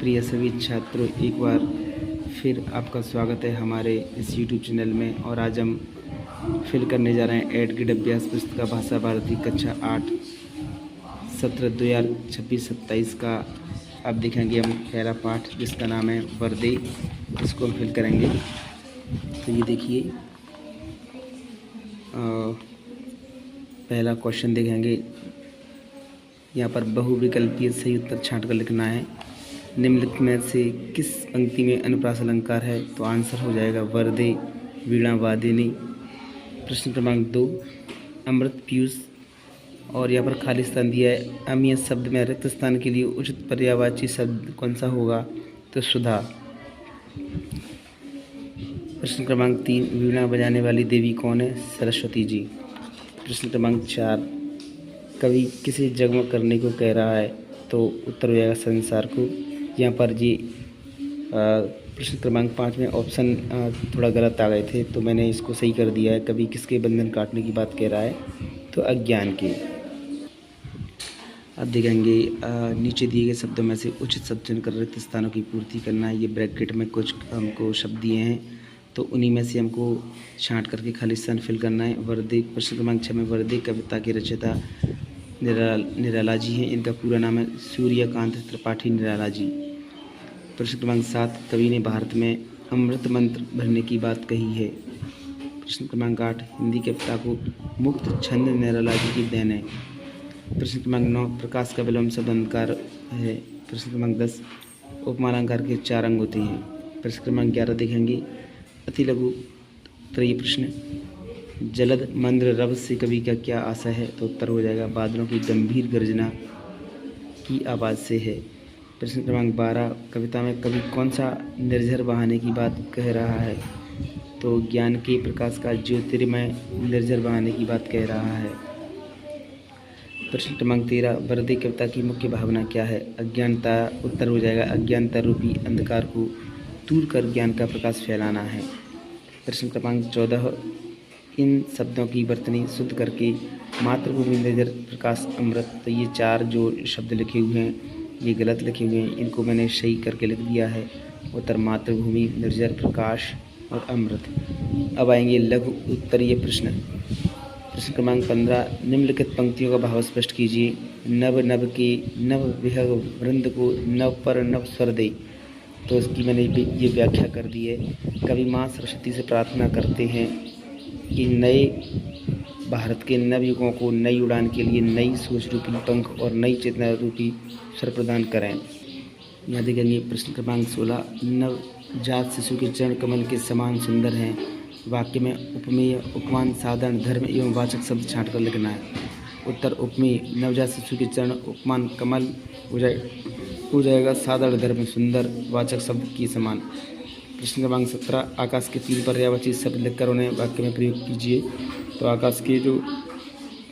प्रिय सभी छात्रों, एक बार फिर आपका स्वागत है हमारे इस YouTube चैनल में। और आज हम फिल करने जा रहे हैं ऐड ग्रेड अभ्यास पुस्तिका भाषा भारती कक्षा 8 सत्र 2026-27 का। अब देखेंगे हम पहला पाठ जिसका नाम है वर्दे, इसको हम फिल करेंगे। तो ये देखिए, पहला क्वेश्चन देखेंगे। यहाँ पर बहुविकल्पीय सही उत्तर छांट कर लिखना है। निम्नलिखित में से किस पंक्ति में अनुप्रास अलंकार है? तो आंसर हो जाएगा वर्दे वीणा वादिनी। प्रश्न क्रमांक 2, अमृत पीयूष। और यहाँ पर खाली स्थान दिया है। अमीय शब्द में रिक्त स्थान के लिए उचित पर्यायवाची शब्द कौन सा होगा? तो सुधा। प्रश्न क्रमांक 3, वीणा बजाने वाली देवी कौन है? सरस्वती जी। प्रश्न क्रमांक 4, कवि किसे जगमग करने को कह रहा है? तो उत्तर हो जाएगा संसार को। यहाँ पर जी प्रश्न क्रमांक 5 में ऑप्शन थोड़ा गलत आ गए थे, तो मैंने इसको सही कर दिया है। कवि किसके बंधन काटने की बात कह रहा है? तो अज्ञान के। अब देखेंगे नीचे दिए गए शब्दों में से उचित शब्द चुनकर रिक्त स्थानों की पूर्ति करना है। ये ब्रैकेट में कुछ हमको शब्द दिए हैं, तो उन्हीं में से हमको छांट करके खाली स्थान फिल करना है। वर्दे, प्रश्न क्रमांक 6 में वर्दे कविता के रचयिता निराला जी हैं। इनका पूरा नाम है सूर्यकांत त्रिपाठी निराला जी। प्रश्न क्रमांक 7, कवि ने भारत में अमृत मंत्र भरने की बात कही है। प्रश्न क्रमांक 8, हिंदी कविता को मुक्त छंद निराला जी की देन है। प्रश्न क्रमांक 9, प्रकाश का विलोम शब्द अलंकार है। प्रश्न क्रमांक 10, उपमा अलंकार के 4 अंग होते हैं। प्रश्न क्रमांक 11 देखेंगे अति लघु त्रयी प्रश्न, जलद मंद्र रव से कवि का क्या आशय है? तो उत्तर हो जाएगा बादलों की गंभीर गर्जना की आवाज़ से है। प्रश्न क्रमांक 12, कविता में कवि कौन सा निर्झर बहाने की बात कह रहा है? तो ज्ञान के प्रकाश का ज्योतिर्मय निर्झर बहाने की बात कह रहा है। प्रश्न क्रमांक 13, वर्दे कविता की मुख्य भावना क्या है? अज्ञानता। उत्तर हो जाएगा अज्ञानता रूपी अंधकार को दूर कर ज्ञान का प्रकाश फैलाना है। प्रश्न क्रमांक 14, इन शब्दों की वर्तनी शुद्ध करके मातृभूमि निर्झर प्रकाश अमृत। तो ये 4 जो शब्द लिखे हुए हैं ये गलत लिखे हुए हैं, इनको मैंने सही करके लिख दिया है। उत्तर मातृभूमि निर्झर प्रकाश और अमृत। अब आएंगे लघु उत्तरीय प्रश्न। प्रश्न क्रमांक 15, निम्नलिखित पंक्तियों का भाव स्पष्ट कीजिए। नभ नभ के नभ विहग वृंद को नव पर नव स्वर दे। तो इसकी मैंने ये व्याख्या कर दी है। कवि माँ सरस्वती से प्रार्थना करते हैं कि नए भारत के नवयुगों को नई उड़ान के लिए नई सोच रूपी पंख और नई चेतना रूपी स्वर प्रदान करें। यहाँ देखेंगे प्रश्न क्रमांक 16, नवजात शिशु के चरण कमल के समान सुंदर हैं। वाक्य में उपमेय उपमान साधारण धर्म एवं वाचक शब्द छांट कर लिखना है। उत्तर उपमेय नवजात शिशु के चरण उपमान कमल हो जाएगा साधारण धर्म सुंदर वाचक शब्द के समान। प्रश्न क्रमांक 17, आकाश के 3 पर्यायवाची शब्द लिखकर उन्हें वाक्य में प्रयोग कीजिए। तो आकाश के जो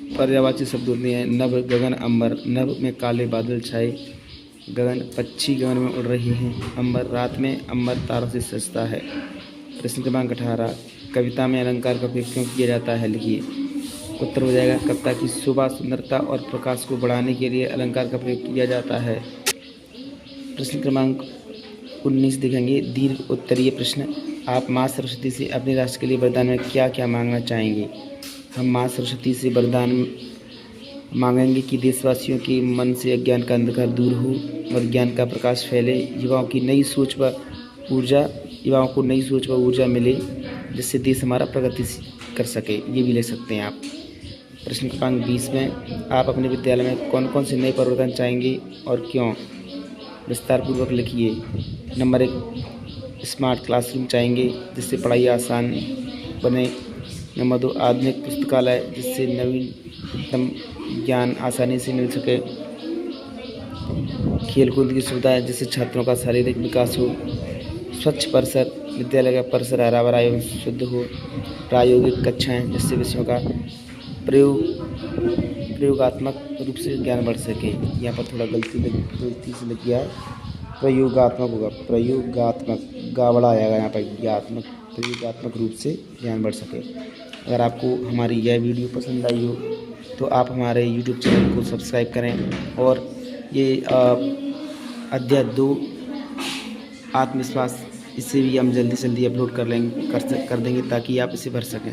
पर्यायवाची शब्द होते हैं नभ, गगन, अंबर। नभ में काले बादल छाए, गगन पक्षी गगन में उड़ रहे हैं, अंबर रात में अंबर तारों से सजता है। प्रश्न क्रमांक 18, कविता में अलंकार का उपयोग क्यों किया जाता है? लिखिए। उत्तर हो जाएगा कविता की शोभा, सुंदरता और प्रकाश को बढ़ाने के लिए अलंकार का प्रयोग किया जाता है। प्रश्न क्रमांक 19 देखेंगे दीर्घ उत्तरीय प्रश्न। आप माँ सरस्वती से अपने राष्ट्र के लिए वरदान में क्या क्या मांगना चाहेंगे? हम माँ सरस्वती से वरदान मांगेंगे कि देशवासियों के मन से अज्ञान का अंधकार दूर हो और ज्ञान का प्रकाश फैले, युवाओं को नई सोच व ऊर्जा मिले, जिससे देश हमारा प्रगति कर सके। ये भी ले सकते हैं आप। प्रश्न क्रमांक 20 में आप अपने विद्यालय में कौन कौन से नए परिवर्तन चाहेंगे और क्यों? विस्तार पूर्वक लिखिए। नंबर 1, स्मार्ट क्लासरूम चाहेंगे जिससे पढ़ाई आसान बने। नंबर 2, आधुनिक पुस्तकालय जिससे नवीनतम ज्ञान आसानी से मिल सके। खेलकूद की सुविधा जिससे छात्रों का शारीरिक विकास हो। स्वच्छ परिसर, विद्यालय का परिसर हरा भरा एवं शुद्ध हो। प्रायोगिक कक्षाएं जिससे विषयों का प्रयोगात्मक रूप से ज्ञान बढ़ सके। यहाँ पर थोड़ा गलती से लिख गया है, प्रयोगात्मक होगा, प्रयोगात्मक गावड़ा आएगा यहाँ पर, प्रयोगात्मक रूप से ज्ञान बढ़ सके। अगर आपको हमारी यह वीडियो पसंद आई हो तो आप हमारे YouTube चैनल को सब्सक्राइब करें और ये अध्याय 2 आत्मविश्वास, इसे भी हम जल्दी से जल्दी अपलोड कर देंगे ताकि आप इसे भर सकें।